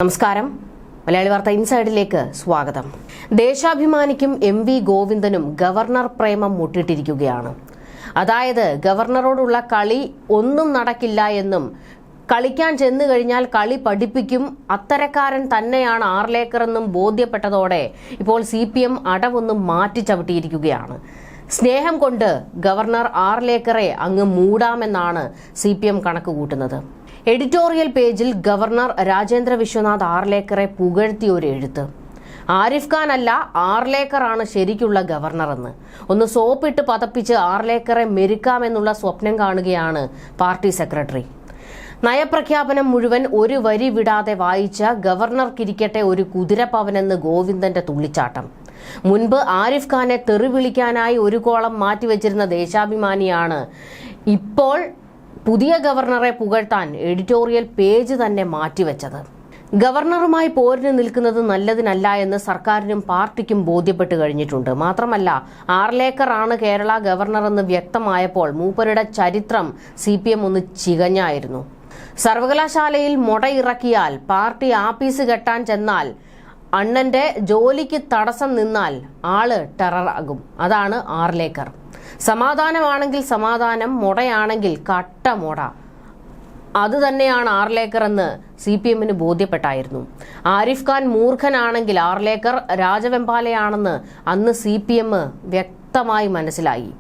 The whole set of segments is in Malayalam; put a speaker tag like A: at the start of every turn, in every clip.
A: നമസ്കാരം. മലയാളി വാർത്ത ഇൻസൈഡിലേക്ക് സ്വാഗതം. ദേശാഭിമാനിക്കും MV ഗോവിന്ദനും ഗവർണർ പ്രേമം മുട്ടിട്ടിരിക്കുകയാണ്. അതായത് ഗവർണറോടുള്ള കളി ഒന്നും നടക്കില്ല എന്നും കളിക്കാൻ ചെന്നു കഴിഞ്ഞാൽ കളി പഠിപ്പിക്കും, അത്തരക്കാരൻ തന്നെയാണ് ആർലേക്കർ എന്നും ബോധ്യപ്പെട്ടതോടെ ഇപ്പോൾ CPM അടവൊന്നും മാറ്റി ചവിട്ടിയിരിക്കുകയാണ്. സ്നേഹം കൊണ്ട് ഗവർണർ ആർലേക്കറെ അങ്ങ് മൂടാമെന്നാണ് CPM കണക്ക് കൂട്ടുന്നത്. എഡിറ്റോറിയൽ പേജിൽ ഗവർണർ രാജേന്ദ്ര വിശ്വനാഥ് ആർലേക്കറെ പുകഴ്ത്തിയ ഒരു എഴുത്ത്. ആരിഫ് ഖാൻ അല്ല, ആർലേക്കറാണ് ശരിക്കുള്ള ഗവർണറെന്ന്. ഒന്ന് സോപ്പിട്ട് പതപ്പിച്ച് ആർലേക്കറെ മെരുക്കാമെന്നുള്ള സ്വപ്നം കാണുകയാണ് പാർട്ടി സെക്രട്ടറി. നയപ്രഖ്യാപനം മുഴുവൻ ഒരു വരി വിടാതെ വായിച്ച ഗവർണർക്കിരിക്കട്ടെ ഒരു കുതിരപ്പവനെന്ന് ഗോവിന്ദന്റെ തുള്ളിച്ചാട്ടം. മുൻപ് ആരിഫ് ഖാനെ തെറി വിളിക്കാനായി ഒരു കോളം മാറ്റിവെച്ചിരുന്ന ദേശാഭിമാനിയാണ് ഇപ്പോൾ പുതിയ ഗവർണറെ പുകഴ്ത്താൻ എഡിറ്റോറിയൽ പേജ് തന്നെ മാറ്റിവെച്ചത്. ഗവർണറുമായി പോരിന് നിൽക്കുന്നത് നല്ലതിനല്ല എന്ന് സർക്കാരിനും പാർട്ടിക്കും ബോധ്യപ്പെട്ട് കഴിഞ്ഞിട്ടുണ്ട്. മാത്രമല്ല, ആർലേക്കർ ആണ് കേരള ഗവർണറെന്ന് വ്യക്തമായപ്പോൾ മൂപ്പരുടെ ചരിത്രം CPM ഒന്ന് ചികഞ്ഞായിരുന്നു. സർവകലാശാലയിൽ മുടയിറക്കിയാൽ, പാർട്ടി ആപ്പീസ് കെട്ടാൻ ചെന്നാൽ, അണ്ണന്റെ ജോലിക്ക് തടസ്സം നിന്നാൽ ആള് ടെററാകും. അതാണ് ആർലേക്കർ. സമാധാനമാണെങ്കിൽ സമാധാനം, മുടയാണെങ്കിൽ കട്ട മുട. അതുതന്നെയാണ് ആർലേക്കർ എന്ന് CPMന് ബോധ്യപ്പെട്ടായിരുന്നു. ആരിഫ് ഖാൻ മൂർഖനാണെങ്കിൽ ആർലേക്കർ രാജവെമ്പാലയാണെന്ന് അന്ന് CPM വ്യക്തമായി മനസ്സിലായി.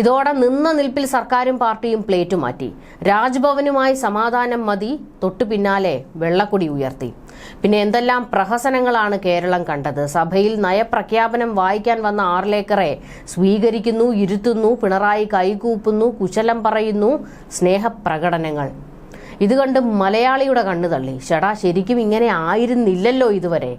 A: ഇതോടെ നിന്ന നിൽപ്പിൽ സർക്കാരും പാർട്ടിയും പ്ലേറ്റ് മാറ്റി. രാജ്ഭവനുമായി സമാധാനം മതി, തൊട്ടു പിന്നാലെ വെള്ളക്കൊടി ഉയർത്തി. പിന്നെ എന്തെല്ലാം പ്രഹസനങ്ങളാണ് കേരളം കണ്ടത്. സഭയിൽ നയപ്രഖ്യാപനം വായിക്കാൻ വന്ന ആർലേക്കറെ സ്വീകരിക്കുന്നു, ഇരുത്തുന്നു, പിണറായി കൈകൂപ്പുന്നു, കുശലം പറയുന്നു, സ്നേഹപ്രകടനങ്ങൾ. ഇത് കണ്ട് മലയാളിയുടെ കണ്ണു തള്ളി. ഷടാ, ശരിക്കും ഇങ്ങനെ ആയിരുന്നില്ലല്ലോ ഇതുവരെ.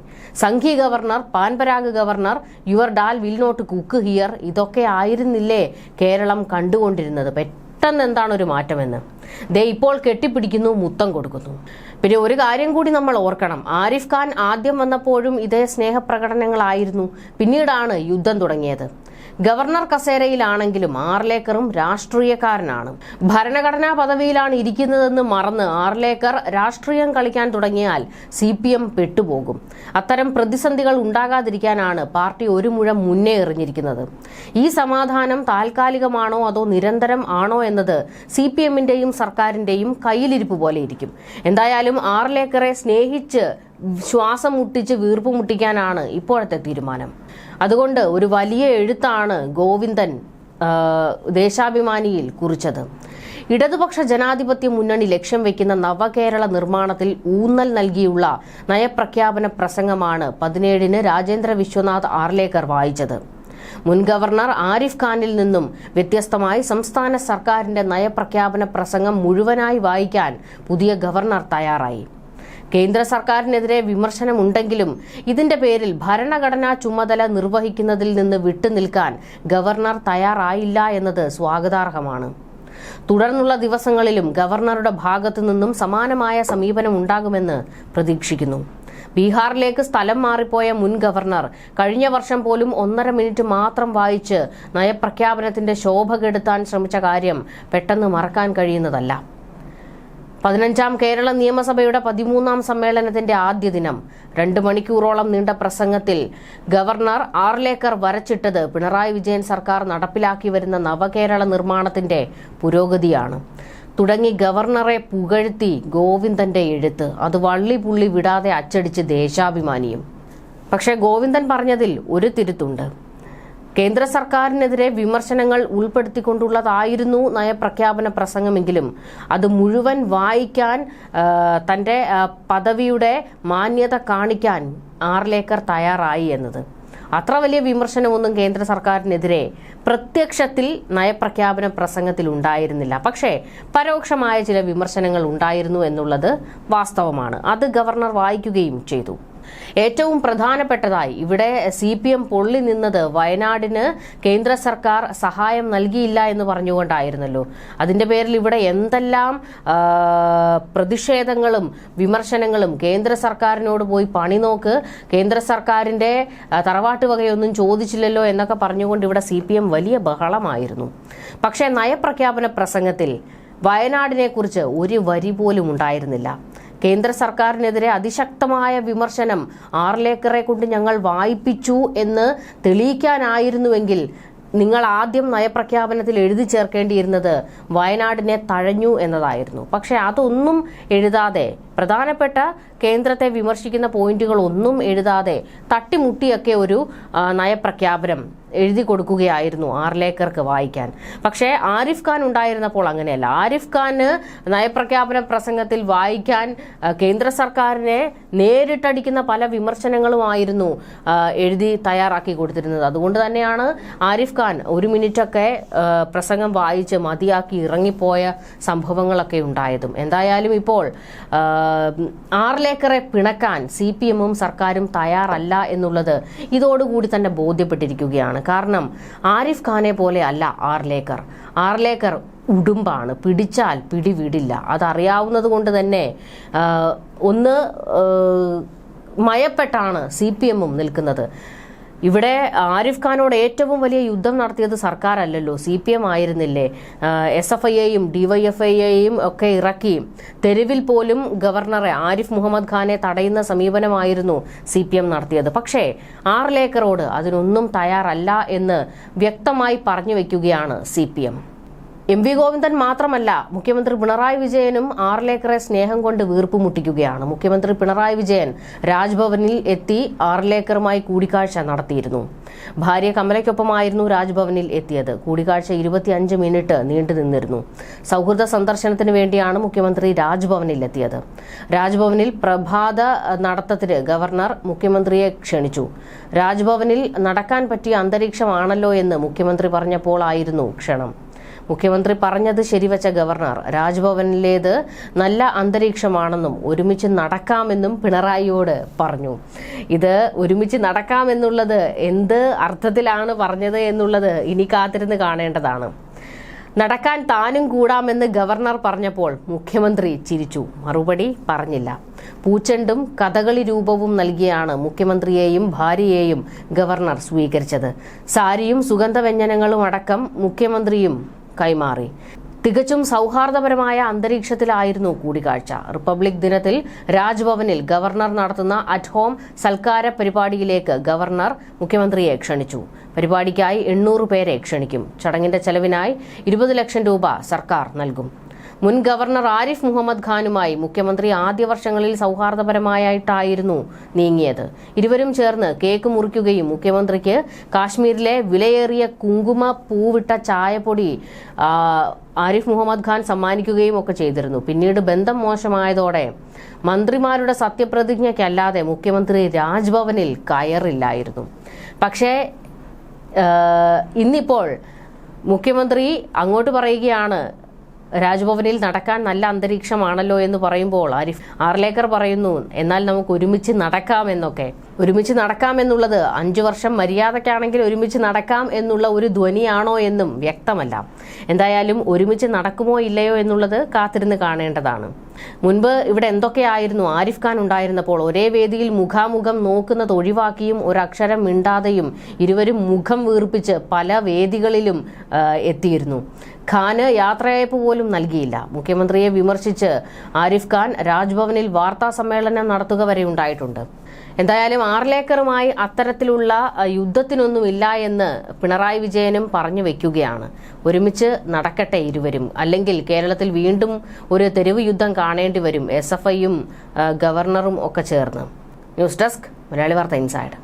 A: Sanghi governor, Pan Parag governor, your dal will not cook here, ഇതൊക്കെ ആയിരുന്നില്ലേ കേരളം കണ്ടുകൊണ്ടിരുന്നത്? പെട്ടെന്ന് എന്താണ് ഒരു മാറ്റമെന്ന്? ദേ ഇപ്പോൾ കെട്ടിപ്പിടിക്കുന്നു, മുത്തം കൊടുക്കുന്നു. പിന്നെ ഒരു കാര്യം കൂടി നമ്മൾ ഓർക്കണം. ആരിഫ് ഖാൻ ആദ്യം വന്നപ്പോഴും ഇതേ സ്നേഹപ്രകടനങ്ങളായിരുന്നു. പിന്നീടാണ് യുദ്ധം തുടങ്ങിയത്. ഗവർണർ കസേരയിലാണെങ്കിലും ആർലേക്കറും രാഷ്ട്രീയക്കാരനാണ്. ഭരണഘടനാ പദവിയിലാണ് ഇരിക്കുന്നതെന്ന് മറന്ന് ആർലേക്കർ രാഷ്ട്രീയം കളിക്കാൻ തുടങ്ങിയാൽ CPM പെട്ടുപോകും. അത്തരം പ്രതിസന്ധികൾ ഉണ്ടാകാതിരിക്കാനാണ് പാർട്ടി ഒരു മുഴം മുന്നേ എറിഞ്ഞിരിക്കുന്നത്. ഈ സമാധാനം താൽക്കാലികമാണോ അതോ നിരന്തരം ആണോ എന്നത് CPMന്റെയും സർക്കാരിന്റെയും കയ്യിലിരിപ്പ് പോലെ ഇരിക്കും. എന്തായാലും ആർലേക്കറെ സ്നേഹിച്ച് ശ്വാസം മുട്ടിച്ച് വീർപ്പ് മുട്ടിക്കാനാണ് ഇപ്പോഴത്തെ തീരുമാനം. അതുകൊണ്ട് ഒരു വലിയ എഴുത്താണ് ഗോവിന്ദൻ ദേശാഭിമാനിയിൽ കുറിച്ചത്. ഇടതുപക്ഷ ജനാധിപത്യ മുന്നണി ലക്ഷ്യം വെക്കുന്ന നവകേരള നിർമ്മാണത്തിൽ ഊന്നൽ നൽകിയുള്ള നയപ്രഖ്യാപന പ്രസംഗമാണ് 17-ന് രാജേന്ദ്ര വിശ്വനാഥ് ആർലേക്കർ വായിച്ചത്. മുൻ ഗവർണർ ആരിഫ് ഖാനിൽ നിന്നും വ്യത്യസ്തമായി സംസ്ഥാന സർക്കാരിന്റെ നയപ്രഖ്യാപന പ്രസംഗം മുഴുവനായി വായിക്കാൻ പുതിയ ഗവർണർ തയ്യാറായി. കേന്ദ്ര സർക്കാരിനെതിരെ വിമർശനമുണ്ടെങ്കിലും ഇതിന്റെ പേരിൽ ഭരണഘടനാ ചുമതല നിർവഹിക്കുന്നതിൽ നിന്ന് വിട്ടുനിൽക്കാൻ ഗവർണർ തയ്യാറായില്ല എന്നത് സ്വാഗതാർഹമാണ്. തുടർന്നുള്ള ദിവസങ്ങളിലും ഗവർണറുടെ ഭാഗത്തു നിന്നും സമാനമായ സമീപനം ഉണ്ടാകുമെന്ന് പ്രതീക്ഷിക്കുന്നു. ബീഹാറിലേക്ക് സ്ഥലം മാറിപ്പോയ മുൻ ഗവർണർ കഴിഞ്ഞ വർഷം പോലും 1.5 മിനിറ്റ് മാത്രം വായിച്ച് നയപ്രഖ്യാപനത്തിന്റെ ശോഭ കെടുത്താൻ ശ്രമിച്ച കാര്യം പെട്ടെന്ന് മറക്കാൻ കഴിയുന്നതല്ല. 15ാം കേരള നിയമസഭയുടെ 13ാം സമ്മേളനത്തിന്റെ ആദ്യ ദിനം 2 മണിക്കൂറോളം നീണ്ട പ്രസംഗത്തിൽ ഗവർണർ ആർലേക്കർ വരച്ചിട്ടത് പിണറായി വിജയൻ സർക്കാർ നടപ്പിലാക്കി വരുന്ന നവകേരള നിർമ്മാണത്തിന്റെ പുരോഗതിയാണ്. തുടങ്ങി ഗവർണറെ പുകഴ്ത്തി ഗോവിന്ദന്റെ എഴുത്ത്. അത് വള്ളി പുള്ളി വിടാതെ അച്ചടിച്ച് ദേശാഭിമാനിയും. പക്ഷേ ഗോവിന്ദൻ പറഞ്ഞതിൽ ഒരു തിരുത്തുണ്ട്. കേന്ദ്ര സർക്കാരിനെതിരെ വിമർശനങ്ങൾ ഉൾപ്പെടുത്തിക്കൊണ്ടുള്ളതായിരുന്നു നയപ്രഖ്യാപന പ്രസംഗമെങ്കിലും അത് മുഴുവൻ വായിക്കാൻ, തന്റെ പദവിയുടെ മാന്യത കാണിക്കാൻ ആർലേക്കർ തയ്യാറായി എന്നത്. അത്ര വലിയ വിമർശനമൊന്നും കേന്ദ്ര സർക്കാരിനെതിരെ പ്രത്യക്ഷത്തിൽ നയപ്രഖ്യാപന പ്രസംഗത്തിൽ ഉണ്ടായിരുന്നില്ല. പക്ഷേ പരോക്ഷമായ ചില വിമർശനങ്ങൾ ഉണ്ടായിരുന്നു എന്നുള്ളത് വാസ്തവമാണ്. അത് ഗവർണർ വായിക്കുകയും ചെയ്തു. ഏറ്റവും പ്രധാനപ്പെട്ടതായി ഇവിടെ CPM പൊള്ളി നിന്നത് വയനാടിന് കേന്ദ്ര സർക്കാർ സഹായം നൽകിയില്ല എന്ന് പറഞ്ഞുകൊണ്ടായിരുന്നല്ലോ. അതിന്റെ പേരിൽ ഇവിടെ എന്തെല്ലാം പ്രതിഷേധങ്ങളും വിമർശനങ്ങളും, കേന്ദ്ര സർക്കാരിനോട് പോയി പണി നോക്ക്, കേന്ദ്ര സർക്കാരിന്റെ തറവാട്ട് വകയൊന്നും ചോദിച്ചില്ലല്ലോ എന്നൊക്കെ പറഞ്ഞുകൊണ്ട് ഇവിടെ CPM വലിയ ബഹളമായിരുന്നു. പക്ഷേ നയപ്രഖ്യാപന പ്രസംഗത്തിൽ വയനാടിനെ കുറിച്ച് ഒരു വരി പോലും ഉണ്ടായിരുന്നില്ല. കേന്ദ്ര സർക്കാരിനെതിരെ അതിശക്തമായ വിമർശനം ആർലേക്കറെ കൊണ്ട് ഞങ്ങൾ വായിപ്പിച്ചു എന്ന് തെളിയിക്കാനായിരുന്നുവെങ്കിൽ നിങ്ങൾ ആദ്യം നയപ്രഖ്യാപനത്തിൽ എഴുതി ചേർക്കേണ്ടിയിരുന്നത് വയനാടിനെ തഴഞ്ഞു എന്നതായിരുന്നു. പക്ഷെ അതൊന്നും എഴുതാതെ, പ്രധാനപ്പെട്ട കേന്ദ്രത്തെ വിമർശിക്കുന്ന പോയിന്റുകൾ ഒന്നും എഴുതാതെ തട്ടിമുട്ടിയൊക്കെ ഒരു നയപ്രഖ്യാപനം എഴുതി കൊടുക്കുകയായിരുന്നു ആർലേക്കർക്ക് വായിക്കാൻ. പക്ഷേ ആരിഫ് ഖാൻ ഉണ്ടായിരുന്നപ്പോൾ അങ്ങനെയല്ല. ആരിഫ് ഖാന് നയപ്രഖ്യാപന പ്രസംഗത്തിൽ വായിക്കാൻ കേന്ദ്ര സർക്കാരിനെ നേരിട്ടടിക്കുന്ന പല വിമർശനങ്ങളുമായിരുന്നു എഴുതി തയ്യാറാക്കി കൊടുത്തിരുന്നത്. അതുകൊണ്ട് തന്നെയാണ് ആരിഫ് ഖാൻ ഒരു മിനിറ്റൊക്കെ പ്രസംഗം വായിച്ച് മതിയാക്കി ഇറങ്ങിപ്പോയ സംഭവങ്ങളൊക്കെ ഉണ്ടായതും. എന്തായാലും ഇപ്പോൾ ആർലേക്കറെ പിണക്കാൻ CPM-ഉം സർക്കാരും തയ്യാറല്ല എന്നുള്ളത് ഇതോടുകൂടി തന്നെ ബോധ്യപ്പെട്ടിരിക്കുകയാണ്. കാരണം ആരിഫ് ഖാനെ പോലെ അല്ല ആർലേക്കർ ഉടുമ്പാണ്, പിടിച്ചാൽ പിടിവിടില്ല. അതറിയാവുന്നത് കൊണ്ട് തന്നെ ഒന്ന് മയപ്പെട്ടാണ് CPM-ഉം നിൽക്കുന്നത്. ഇവിടെ ആരിഫ് ഖാനോട് ഏറ്റവും വലിയ യുദ്ധം നടത്തിയത് സർക്കാരല്ലല്ലോ, CPM ആയിരുന്നില്ലേ? SFIയെയും DYFIയെയും ഒക്കെ ഇറക്കി തെരുവിൽ പോലും ഗവർണറെ ആരിഫ് മുഹമ്മദ് ഖാനെ തടയുന്ന സമീപനമായിരുന്നു CPM നടത്തിയത്. പക്ഷേ ആർലേക്കറോട് അതിനൊന്നും തയ്യാറല്ല എന്ന് വ്യക്തമായി പറഞ്ഞു വയ്ക്കുകയാണ് CPM. MV ഗോവിന്ദൻ മാത്രമല്ല, മുഖ്യമന്ത്രി പിണറായി വിജയനും ആർലേക്കറെ സ്നേഹം കൊണ്ട് വീർപ്പ് മുട്ടിക്കുകയാണ്. മുഖ്യമന്ത്രി പിണറായി വിജയൻ രാജ്ഭവനിൽ എത്തി ആർലേക്കറുമായി കൂടിക്കാഴ്ച നടത്തിയിരുന്നു. ഭാര്യ കമലയ്ക്കൊപ്പമായിരുന്നു രാജ്ഭവനിൽ എത്തിയത്. കൂടിക്കാഴ്ച 25 മിനിറ്റ് നീണ്ടു നിന്നിരുന്നു. സൗഹൃദ സന്ദർശനത്തിന് വേണ്ടിയാണ് മുഖ്യമന്ത്രി രാജ്ഭവനിൽ എത്തിയത്. രാജ്ഭവനിൽ പ്രഭാത നടത്തത്തിന് ഗവർണർ മുഖ്യമന്ത്രിയെ ക്ഷണിച്ചു. രാജ്ഭവനിൽ നടക്കാൻ പറ്റിയ അന്തരീക്ഷമാണല്ലോ എന്ന് മുഖ്യമന്ത്രി പറഞ്ഞപ്പോൾ ആയിരുന്നു ക്ഷണം. മുഖ്യമന്ത്രി പറഞ്ഞത് ശരിവച്ച ഗവർണർ രാജ്ഭവനിലേത് നല്ല അന്തരീക്ഷമാണെന്നും ഒരുമിച്ച് നടക്കാമെന്നും പിണറായിയോട് പറഞ്ഞു. ഇത് ഒരുമിച്ച് നടക്കാമെന്നുള്ളത് എന്ത് അർത്ഥത്തിലാണ് പറഞ്ഞത് എന്നുള്ളത് ഇനി കാത്തിരുന്ന് കാണേണ്ടതാണ്. നടക്കാൻ താനും കൂടാമെന്ന് ഗവർണർ പറഞ്ഞപ്പോൾ മുഖ്യമന്ത്രി ചിരിച്ചു, മറുപടി പറഞ്ഞില്ല. പൂച്ചെണ്ടും കഥകളി രൂപവും നൽകിയാണ് മുഖ്യമന്ത്രിയെയും ഭാര്യയെയും ഗവർണർ സ്വീകരിച്ചത്. സാരിയും സുഗന്ധവ്യഞ്ജനങ്ങളും അടക്കം മുഖ്യമന്ത്രിയും കൈമാറി. തികച്ചും സൗഹാർദ്ദപരമായ അന്തരീക്ഷത്തിലായിരുന്നു കൂടിക്കാഴ്ച. റിപ്പബ്ലിക് ദിനത്തിൽ രാജ്ഭവനിൽ ഗവർണർ നടത്തുന്ന അറ്റ് ഹോം സൽക്കാര പരിപാടിയിലേക്ക് ഗവർണർ മുഖ്യമന്ത്രിയെ ക്ഷണിച്ചു. പരിപാടിക്കായി 800 പേരെ ക്ഷണിക്കും. ചടങ്ങിന്റെ ചെലവിനായി 20 ലക്ഷം രൂപ സർക്കാർ നൽകും. മുൻ ഗവർണർ ആരിഫ് മുഹമ്മദ് ഖാനുമായി മുഖ്യമന്ത്രി ആദ്യ വർഷങ്ങളിൽ സൗഹാർദ്ദപരമായിട്ടായിരുന്നു നീങ്ങിയത്. ഇരുവരും ചേർന്ന് കേക്ക് മുറിക്കുകയും മുഖ്യമന്ത്രിക്ക് കാശ്മീരിലെ വിലയേറിയ കുങ്കുമ പൂവിട്ട ചായപ്പൊടി ആരിഫ് മുഹമ്മദ് ഖാൻ സമ്മാനിക്കുകയും ഒക്കെ ചെയ്തിരുന്നു. പിന്നീട് ബന്ധം മോശമായതോടെ മന്ത്രിമാരുടെ സത്യപ്രതിജ്ഞയ്ക്കല്ലാതെ മുഖ്യമന്ത്രി രാജ്ഭവനിൽ കയറില്ലായിരുന്നു. പക്ഷേ ഇന്നിപ്പോൾ മുഖ്യമന്ത്രി അങ്ങോട്ട് പറയുകയാണ്, രാജ്ഭവനിൽ നടക്കാൻ നല്ല അന്തരീക്ഷമാണല്ലോ എന്ന് പറയുമ്പോൾ ആർലേക്കർ പറയുന്നു, എന്നാൽ നമുക്ക് ഒരുമിച്ച് നടക്കാമെന്നൊക്കെ. ഒരുമിച്ച് നടക്കാമെന്നുള്ളത് 5 വർഷം മര്യാദയ്ക്കാണെങ്കിൽ ഒരുമിച്ച് നടക്കാം എന്നുള്ള ഒരു ധ്വനിയാണോ എന്നും വ്യക്തമല്ല. എന്തായാലും ഒരുമിച്ച് നടക്കുമോ ഇല്ലയോ എന്നുള്ളത് കാത്തിരുന്ന് കാണേണ്ടതാണ്. മുൻപ് ഇവിടെ എന്തൊക്കെയായിരുന്നു? ആരിഫ് ഖാൻ ഉണ്ടായിരുന്നപ്പോൾ ഒരേ വേദിയിൽ മുഖാമുഖം നോക്കുന്നത് ഒഴിവാക്കിയും ഒരക്ഷരം മിണ്ടാതെയും ഇരുവരും മുഖം വീർപ്പിച്ച് പല വേദികളിലും എത്തിയിരുന്നു. ഖാന് യാത്രയയപ്പ് പോലും നൽകിയില്ല. മുഖ്യമന്ത്രിയെ വിമർശിച്ച് ആരിഫ് ഖാൻ രാജ്ഭവനിൽ വാർത്താ സമ്മേളനം നടത്തുക വരെ ഉണ്ടായിട്ടുണ്ട്. എന്തായാലും ആർലേക്കറുമായി അത്തരത്തിലുള്ള യുദ്ധത്തിനൊന്നുമില്ല എന്ന് പിണറായി വിജയനും പറഞ്ഞു വെക്കുകയാണ്. ഒരുമിച്ച് നടക്കട്ടെ ഇരുവരും, അല്ലെങ്കിൽ കേരളത്തിൽ വീണ്ടും ഒരു തെരുവ് യുദ്ധം കാണേണ്ടി വരും, SFIയും ഗവർണറും ഒക്കെ ചേർന്ന്. ന്യൂസ് ഡെസ്ക്, മലയാളി വാർത്ത ഇൻസൈഡ്.